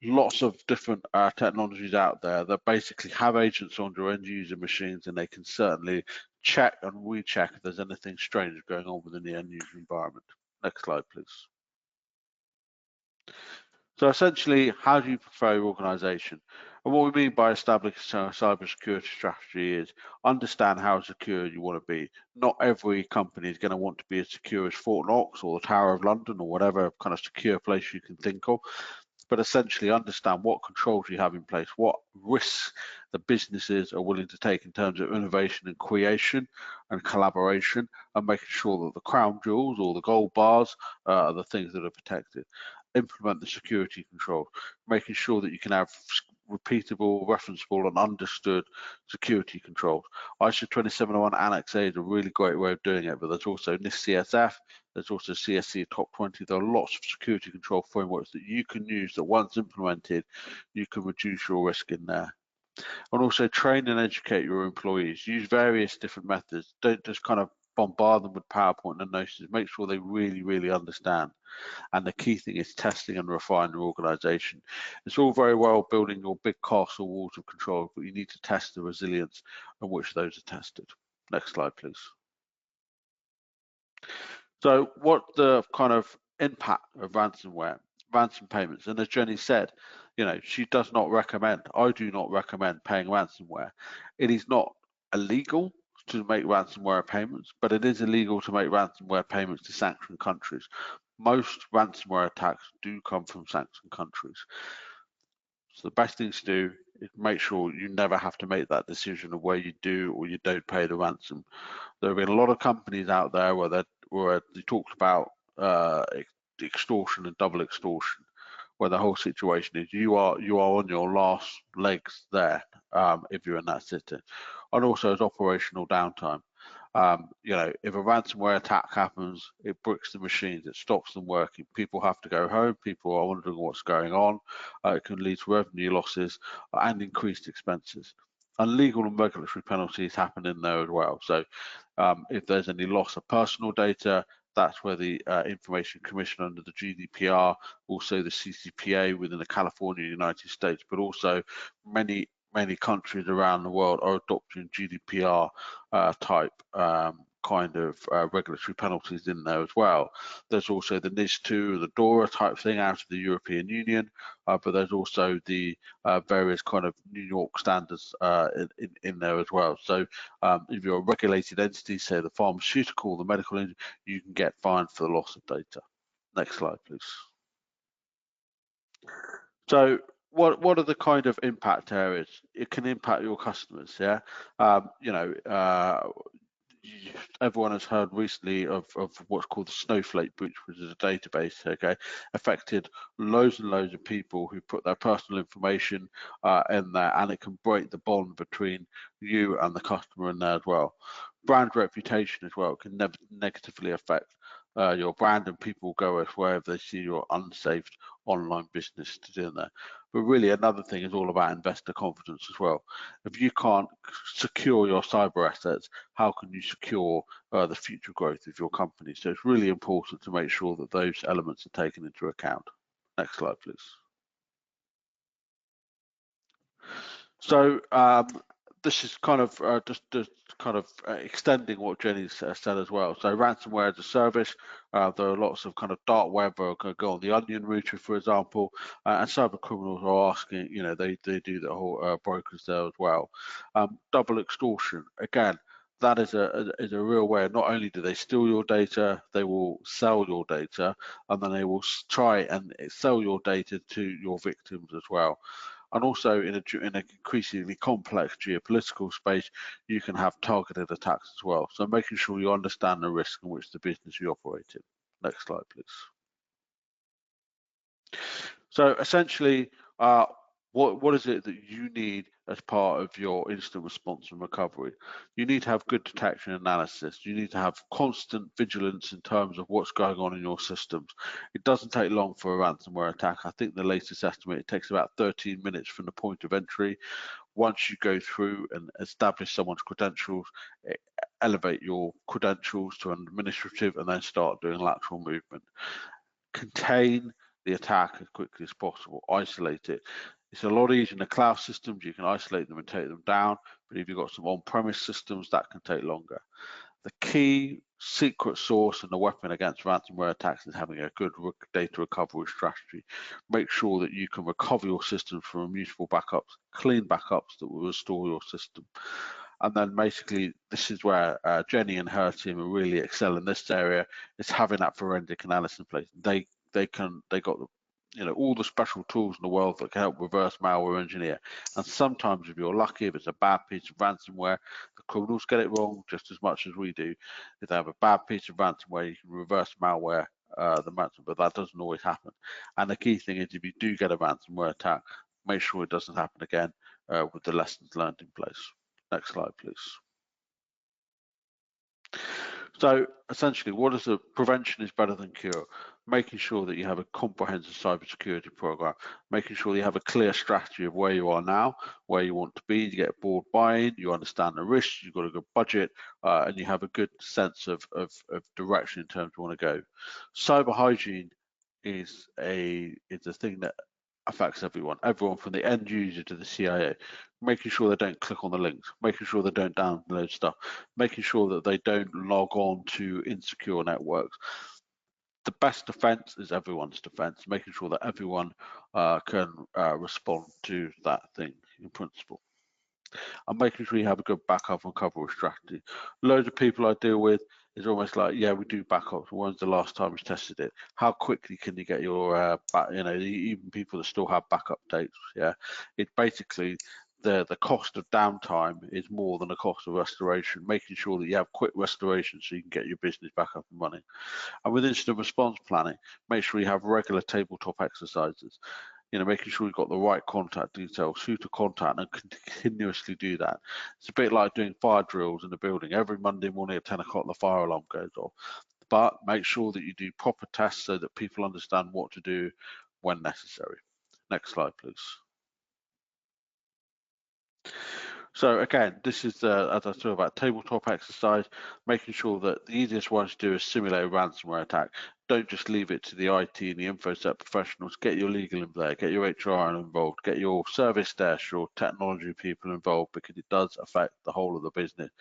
lots of different technologies out there that basically have agents on your end user machines, and they can certainly check and recheck if there's anything strange going on within the end user environment. Next slide, please. So essentially, how do you prefer your organization? And what we mean by establishing a cybersecurity strategy is understand how secure you want to be. Not every company is going to want to be as secure as Fort Knox or the Tower of London or whatever kind of secure place you can think of. But essentially understand what controls you have in place, what risks the businesses are willing to take in terms of innovation and creation and collaboration, and making sure that the crown jewels or the gold bars are the things that are protected. Implement the security control, making sure that you can have repeatable, referenceable and understood security controls. ISO 27001 Annex A is a really great way of doing it, but there's also NIST CSF, there's also CSC Top 20. There are lots of security control frameworks that you can use that once implemented, you can reduce your risk in there. And also train and educate your employees. Use various different methods. Don't just kind of bombard them with PowerPoint and notices. Make sure they really, really understand. And the key thing is testing and refine your organization. It's all very well building your big castle walls of control, but you need to test the resilience on which those are tested. Next slide, please. So what the kind of impact of ransom payments, and as Jenny said, she does not recommend, I do not recommend paying ransomware. It is not illegal to make ransomware payments, but it is illegal to make ransomware payments to sanctioned countries. Most ransomware attacks do come from sanctioned countries. So the best thing to do is make sure you never have to make that decision of where you do or you don't pay the ransom. There have been a lot of companies out there where they talked about extortion and double extortion, where the whole situation is you are on your last legs there if you're in that city, and also as operational downtime. If a ransomware attack happens, it bricks the machines, it stops them working. People have to go home. People are wondering what's going on. It can lead to revenue losses and increased expenses. And legal and regulatory penalties happen in there as well. So if there's any loss of personal data, that's where the Information Commission under the GDPR, also the CCPA within the California, United States, but also many countries around the world are adopting GDPR type kind of regulatory penalties in there as well. There's also the NIS2, the DORA type thing out of the European Union, but there's also the various kind of New York standards in there as well. So if you're a regulated entity, say the pharmaceutical, the medical industry, you can get fined for the loss of data. Next slide, please. So what are the kind of impact areas? It can impact your customers, yeah. Everyone has heard recently of what's called the Snowflake breach, which is a database, okay, affected loads and loads of people who put their personal information in there, and it can break the bond between you and the customer in there as well. Brand reputation as well can negatively affect your brand, and people go elsewhere if they see your unsafe online business to do there. But really, another thing is all about investor confidence as well. If you can't secure your cyber assets, how can you secure the future growth of your company? So it's really important to make sure that those elements are taken into account. Next slide, please. So this is kind of just kind of extending what Jenny said as well. So ransomware as a service, there are lots of kind of dark web or go on the onion router, for example, and cyber criminals are asking, they do the whole brokers there as well. Double extortion, again, that is a real way. Not only do they steal your data, they will sell your data, and then they will try and sell your data to your victims as well. And also in an increasingly complex geopolitical space, you can have targeted attacks as well. So making sure you understand the risk in which the business you operate in. Next slide, please. So essentially, what is it that you need as part of your incident response and recovery? You need to have good detection and analysis. You need to have constant vigilance in terms of what's going on in your systems. It doesn't take long for a ransomware attack. I think the latest estimate, it takes about 13 minutes from the point of entry. Once you go through and establish someone's credentials, elevate your credentials to an administrative and then start doing lateral movement. Contain the attack as quickly as possible, isolate it. It's a lot easier in the cloud systems, you can isolate them and take them down, but if you've got some on-premise systems, that can take longer. The key secret sauce and the weapon against ransomware attacks is having a good data recovery strategy. Make sure that you can recover your systems from immutable backups, clean backups that will restore your system. And then basically, this is where Jenny and her team are really excel in this area, is having that forensic analysis in place. They got all the special tools in the world that can help reverse malware engineer. And sometimes if you're lucky, if it's a bad piece of ransomware, the criminals get it wrong just as much as we do. If they have a bad piece of ransomware, you can reverse malware, the ransomware, but that doesn't always happen. And the key thing is, if you do get a ransomware attack, make sure it doesn't happen again with the lessons learned in place. Next slide, please. So essentially, what is the prevention is better than cure? Making sure that you have a comprehensive cybersecurity program, making sure you have a clear strategy of where you are now, where you want to be, you get board buy-in, you understand the risks, you've got a good budget, and you have a good sense of direction in terms of where you want to go. Cyber hygiene is a thing that affects everyone from the end user to the CIO, making sure they don't click on the links, making sure they don't download stuff, making sure that they don't log on to insecure networks. The best defense is everyone's defense, making sure that everyone can respond to that thing in principle. And making sure you have a good backup and coverage strategy. Loads of people I deal with is almost like, yeah, we do backups. When's the last time you tested it? How quickly can you get your back? You know, even people that still have backup dates. Yeah, it basically the cost of downtime is more than the cost of restoration. Making sure that you have quick restoration so you can get your business back up and running. And with incident response planning, make sure you have regular tabletop exercises. You know, making sure you've got the right contact details, who to contact, and continuously do that. It's a bit like doing fire drills in the building. Every Monday morning at 10 o'clock, the fire alarm goes off. But make sure that you do proper tests so that people understand what to do when necessary. Next slide, please. So again, this is, as I talked about, tabletop exercise, making sure that the easiest one to do is simulate a ransomware attack. Don't just leave it to the IT and the InfoSec professionals. Get your legal in there, get your HR involved, get your service desk, your technology people involved, because it does affect the whole of the business.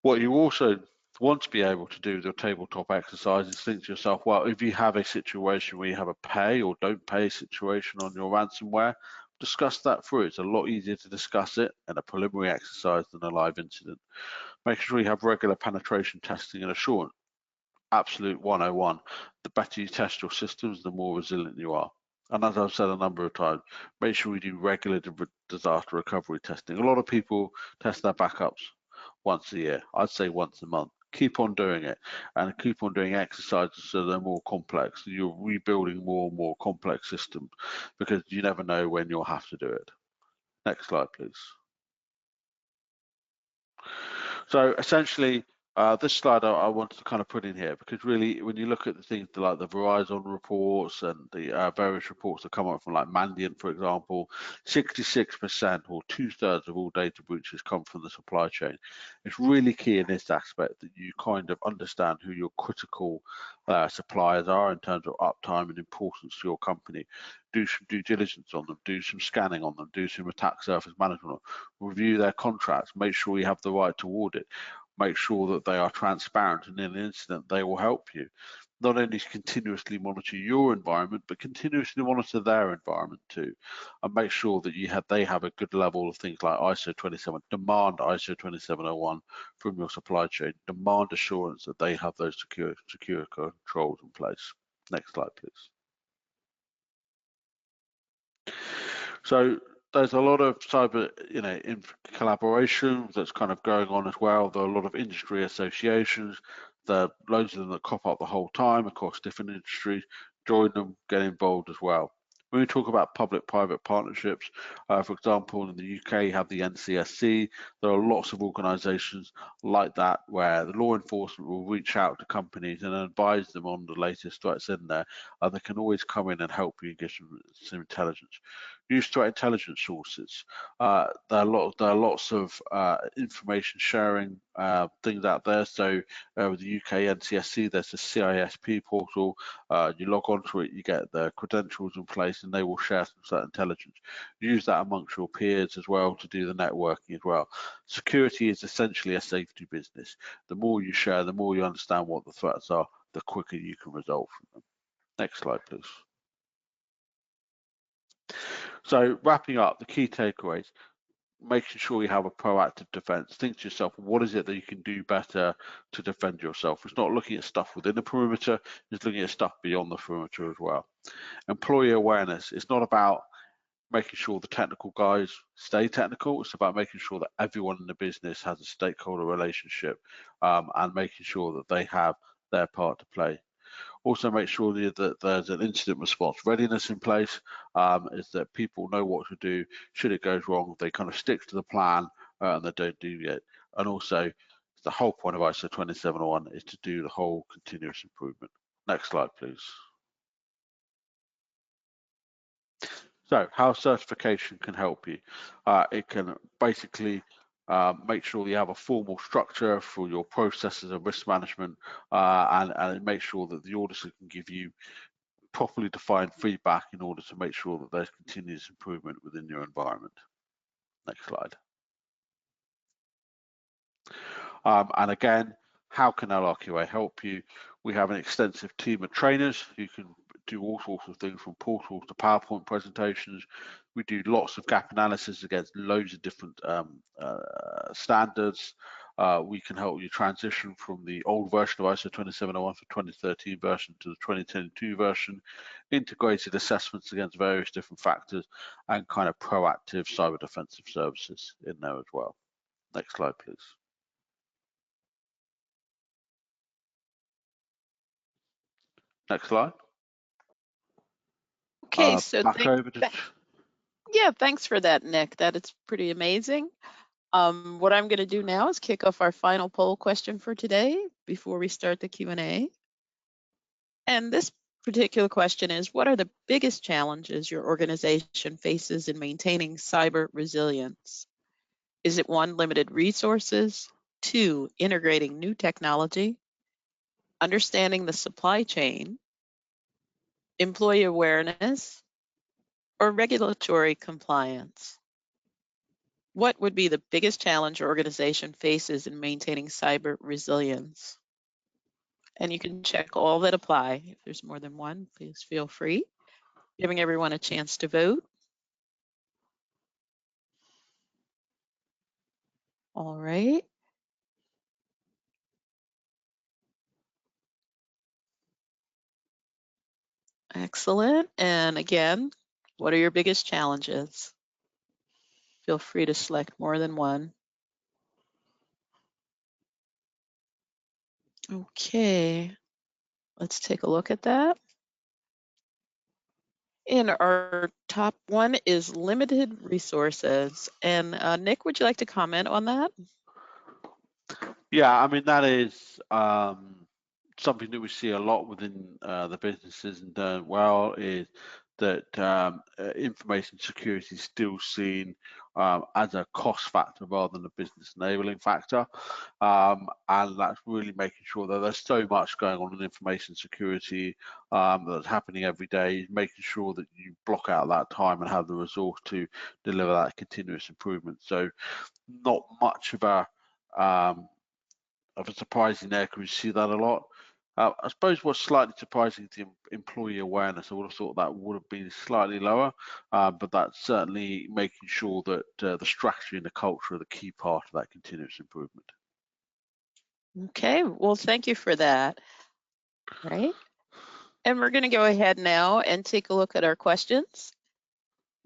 What you also want to be able to do with your tabletop exercise is think to yourself, well, if you have a situation where you have a pay or don't pay situation on your ransomware, discuss that through. It's a lot easier to discuss it in a preliminary exercise than a live incident. Making sure you have regular penetration testing and assurance. Absolute 101. The better you test your systems, the more resilient you are. And as I've said a number of times, make sure we do regular disaster recovery testing. A lot of people test their backups once a year. I'd say once a month. Keep on doing it and keep on doing exercises so they're more complex. You're rebuilding more and more complex systems because you never know when you'll have to do it. Next slide, please. So essentially, this slide I wanted to kind of put in here because really, when you look at the things like the Verizon reports and the various reports that come up from like Mandiant, for example, 66% or 2/3 of all data breaches come from the supply chain. It's really key in this aspect that you kind of understand who your critical suppliers are in terms of uptime and importance to your company. Do some due diligence on them, do some scanning on them, do some attack surface management on them, review their contracts, make sure you have the right to audit, make sure that they are transparent, and in an incident they will help you. Not only continuously monitor your environment, but continuously monitor their environment too, and make sure that they have a good level of things like ISO 27, demand ISO 2701 from your supply chain, demand assurance that they have those secure controls in place. Next slide, please. So there's a lot of cyber, in collaboration that's kind of going on as well. There are a lot of industry associations. There are loads of them that crop up the whole time across different industries. Join them, get involved as well. When we talk about public-private partnerships, for example, in the UK, you have the NCSC. There are lots of organisations like that where the law enforcement will reach out to companies and advise them on the latest threats in there. They can always come in and help you get some intelligence. Use threat intelligence sources. There are lots of information sharing things out there. So with the UK NCSC, there's the CISP portal. You log onto it, you get the credentials in place, and they will share some threat intelligence. Use that amongst your peers as well to do the networking as well. Security is essentially a safety business. The more you share, the more you understand what the threats are, the quicker you can resolve from them. Next slide, please. So wrapping up, the key takeaways, making sure you have a proactive defense. Think to yourself, what is it that you can do better to defend yourself? It's not looking at stuff within the perimeter, it's looking at stuff beyond the perimeter as well. Employee awareness, it's not about making sure the technical guys stay technical, it's about making sure that everyone in the business has a stakeholder relationship and making sure that they have their part to play. Also make sure that there's an incident response readiness in place, is that people know what to do should it goes wrong. They kind of stick to the plan and they don't deviate. And also the whole point of ISO 2701 is to do the whole continuous improvement. Next slide, please. So how certification can help you. It can basically make sure you have a formal structure for your processes of risk management and make sure that the auditor can give you properly define feedback in order to make sure that there's continuous improvement within your environment. Next slide. And again, how can LRQA help you? We have an extensive team of trainers who can do all sorts of things from portals to PowerPoint presentations. We do lots of gap analysis against loads of different standards. We can help you transition from the old version of ISO 27001 for 2013 version to the 2022 version, integrated assessments against various different factors, and kind of proactive cyber defensive services in there as well. Next slide, please. Next slide. Okay, so thanks for that, Nick. That is pretty amazing. What I'm going to do now is kick off our final poll question for today before we start the Q&A. And this particular question is, what are the biggest challenges your organization faces in maintaining cyber resilience? Is it 1, limited resources, 2, integrating new technology, understanding the supply chain, employee awareness, or regulatory compliance? What would be the biggest challenge your organization faces in maintaining cyber resilience? And you can check all that apply. If there's more than one, please feel free. Giving everyone a chance to vote. All right. Excellent. And again, what are your biggest challenges? Feel free to select more than one. Okay, let's take a look at that. And our top one is limited resources. And Nick, would you like to comment on that? Yeah, I mean, that is something that we see a lot within the businesses and doing well, is that information security is still seen as a cost factor rather than a business enabling factor. And that's really making sure that there's so much going on in information security that's happening every day, making sure that you block out that time and have the resource to deliver that continuous improvement. So not much of a surprise in there, because we see that a lot. I suppose what's slightly surprising is the employee awareness. I would have thought that would have been slightly lower, but that's certainly making sure that the strategy and the culture are the key part of that continuous improvement. Okay, well, thank you for that. Right. And we're going to go ahead now and take a look at our questions.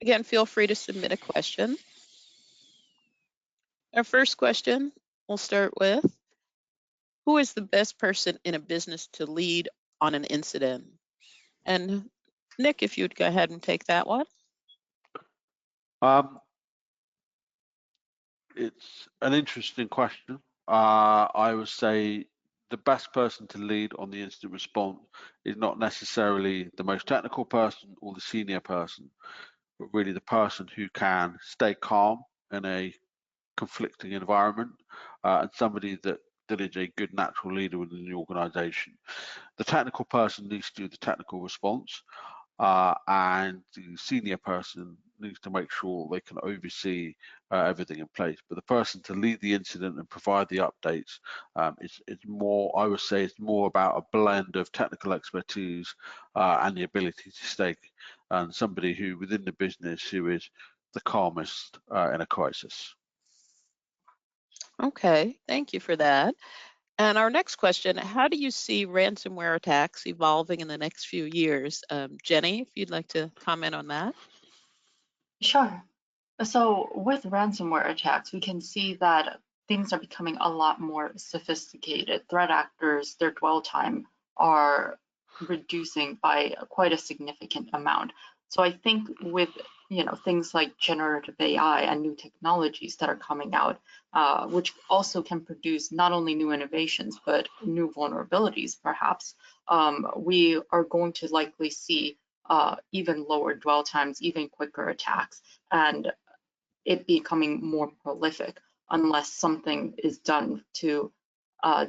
Again, feel free to submit a question. Our first question we'll start with, who is the best person in a business to lead on an incident? And Nick, if you'd go ahead and take that one. It's an interesting question. I would say the best person to lead on the incident response is not necessarily the most technical person or the senior person, but really the person who can stay calm in a conflicting environment, and somebody that is a good natural leader within the organization. The technical person needs to do the technical response, and the senior person needs to make sure they can oversee everything in place. But the person to lead the incident and provide the updates is more, I would say, it's more about a blend of technical expertise and the ability to stay, and somebody who within the business who is the calmest in a crisis. Okay, thank you for that. And our next question, how do you see ransomware attacks evolving in the next few years? Jenny, if you'd like to comment on that. Sure. So with ransomware attacks, we can see that things are becoming a lot more sophisticated. Threat actors, their dwell time are reducing by quite a significant amount. So I think with things like generative AI and new technologies that are coming out, which also can produce not only new innovations but new vulnerabilities, perhaps, we are going to likely see even lower dwell times, even quicker attacks, and it becoming more prolific unless something is done to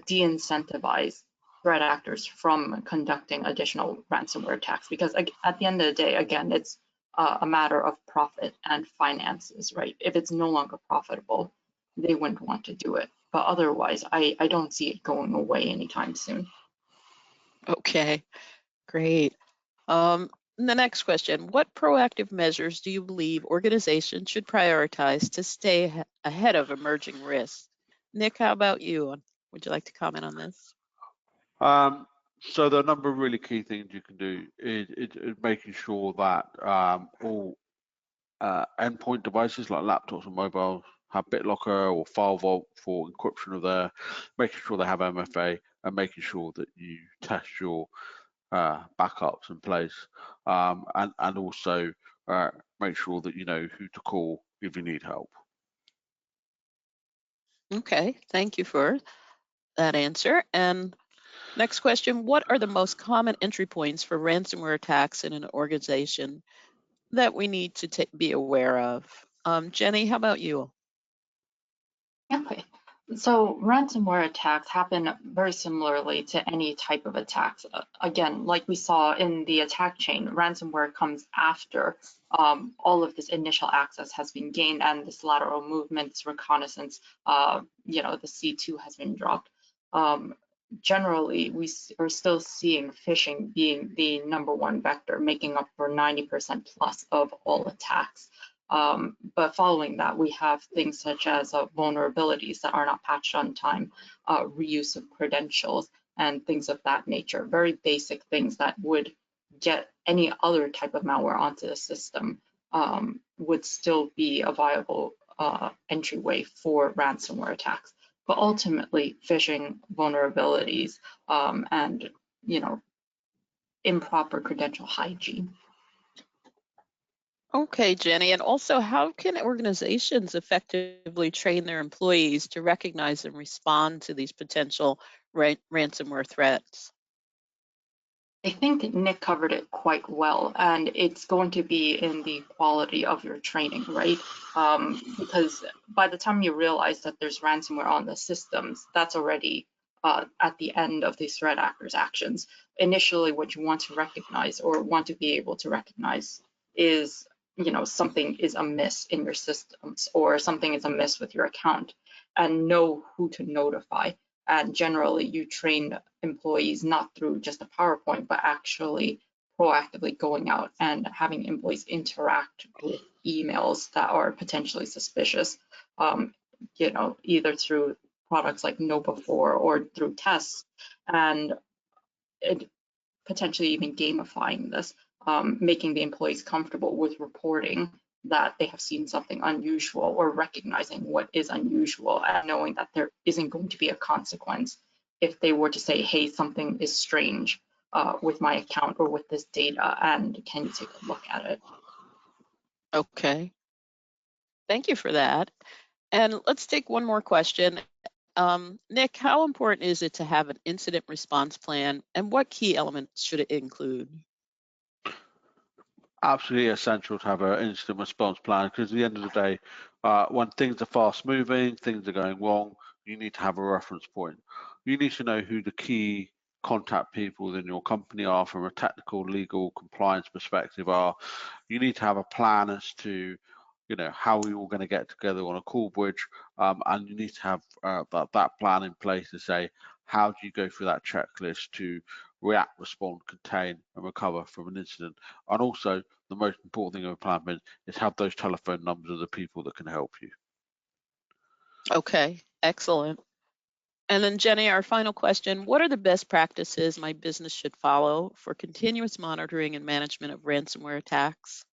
de-incentivize threat actors from conducting additional ransomware attacks, because at the end of the day, again, it's a matter of profit and finances, right? If it's no longer profitable, they wouldn't want to do it. But otherwise, I don't see it going away anytime soon. Okay, great. The next question, what proactive measures do you believe organizations should prioritize to stay ahead of emerging risks? Nick, how about you? Would you like to comment on this? So there are a number of really key things you can do is making sure that all endpoint devices like laptops and mobiles have BitLocker or File Vault for encryption of their, making sure they have MFA, and making sure that you test your backups in place, and also make sure that you know who to call if you need help. Okay, thank you for that answer. And next question, what are the most common entry points for ransomware attacks in an organization that we need to be aware of? Jenny, how about you? Okay, so ransomware attacks happen very similarly to any type of attacks. Again, like we saw in the attack chain, ransomware comes after all of this initial access has been gained and this lateral movement, this reconnaissance, the C2 has been dropped. Generally, we are still seeing phishing being the #1 vector, making up for 90% plus of all attacks. But following that, we have things such as vulnerabilities that are not patched on time, reuse of credentials, and things of that nature. Very basic things that would get any other type of malware onto the system would still be a viable entryway for ransomware attacks. But ultimately, phishing, vulnerabilities, and improper credential hygiene. Okay, Jenny. And also, how can organizations effectively train their employees to recognize and respond to these potential ransomware threats? I think Nick covered it quite well, and it's going to be in the quality of your training, right? Because by the time you realize that there's ransomware on the systems, that's already at the end of these threat actors' actions. Initially, what you want to recognize or want to be able to recognize is, something is amiss in your systems or something is amiss with your account, and know who to notify. And generally, you train employees not through just a PowerPoint, but actually proactively going out and having employees interact with emails that are potentially suspicious, either through products like KnowBe4 or through tests, and potentially even gamifying this, making the employees comfortable with reporting that they have seen something unusual or recognizing what is unusual and knowing that there isn't going to be a consequence if they were to say, hey, something is strange with my account or with this data, and can you take a look at it? Okay, thank you for that. And let's take one more question. Nick, how important is it to have an incident response plan, and what key elements should it include? Absolutely essential to have an incident response plan, because at the end of the day, when things are fast moving, things are going wrong, you need to have a reference point. You need to know who the key contact people within your company are from a technical, legal, compliance perspective are. You need to have a plan as to how we all going to get together on a call bridge, and you need to have that plan in place to say, how do you go through that checklist to react, respond, contain, and recover from an incident. And also, the most important thing of a plan is have those telephone numbers of the people that can help you. Okay, excellent. And then Jenny, our final question, what are the best practices my business should follow for continuous monitoring and management of ransomware attacks?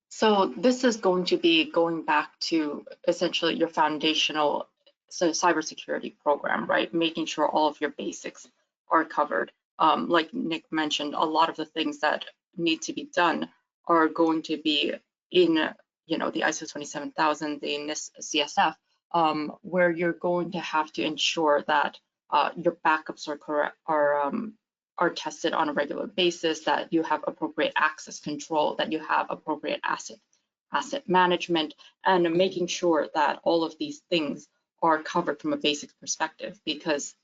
So this is going to be going back to essentially your foundational cybersecurity program, right? Making sure all of your basics are covered. Like Nick mentioned, a lot of the things that need to be done are going to be in, the ISO 27000, the NIST CSF, where you're going to have to ensure that your backups are correct, are tested on a regular basis, that you have appropriate access control, that you have appropriate asset management, and making sure that all of these things are covered from a basic perspective, because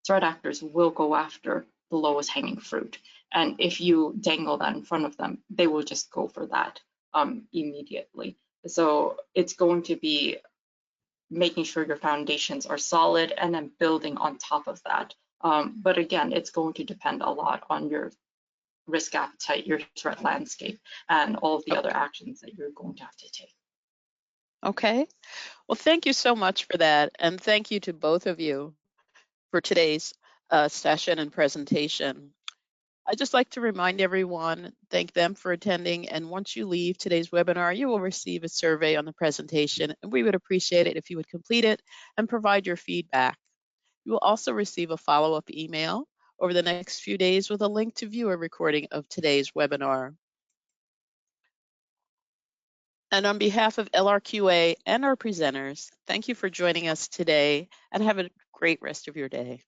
threat actors will go after the lowest hanging fruit. And if you dangle that in front of them, they will just go for that immediately. So it's going to be making sure your foundations are solid and then building on top of that. But again, it's going to depend a lot on your risk appetite, your threat landscape, and all of the other actions that you're going to have to take. Okay. Well, thank you so much for that. And thank you to both of you for today's session and presentation. I'd just like to remind everyone, thank them for attending. And once you leave today's webinar, you will receive a survey on the presentation. And we would appreciate it if you would complete it and provide your feedback. You will also receive a follow-up email over the next few days with a link to view a recording of today's webinar. And on behalf of LRQA and our presenters, thank you for joining us today and have a great rest of your day.